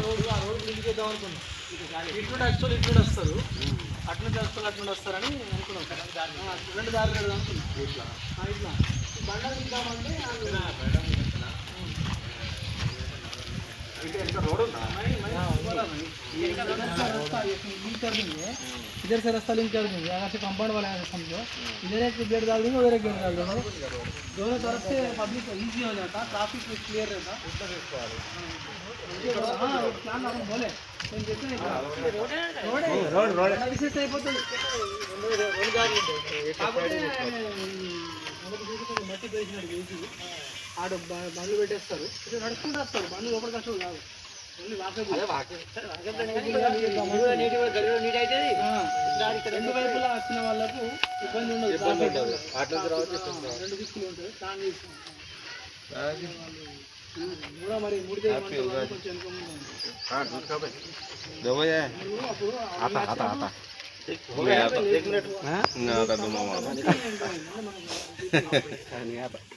Road ఆ road link చేద్దాం అనుకున్నాం. ఇట్లుండి యాక్చువల్ ఇట్లుండి వస్తారు, అట్నుంచి వస్తారు అట్లుండి వస్తారని అనుకున్నాం. రెండు దారులు పెడదాం అనుకున్నాం. ఇట్లా బండ దిద్దామంటే इधर से रास्ता लिंक कर देंगे, यहाँ से कंपाउंड वाला है समझो, इधर एक गेट डाल देंगे, उधर एक गेट डाल देंगे, दोनों तरफ से पब्लिक ईजी हो जाता, ट्रैफिक क्लियर रहता. हाँ प्लान हम बोले रोड विशेष అయిపోతుంది. మట్టి వేసినాడు వేసి ఆడ బండ్లు పెట్టేస్తారు, నడుచుకుంటూ వస్తారు, బండ్లు లోపలికి వచ్చాడు కాదు. రెండు వైపులా వచ్చిన వాళ్ళకు ఇబ్బంది ఉండదు, 2 దిక్కులు ఉంటుంది. కూడా మరి 3 కొంచెం వెనుక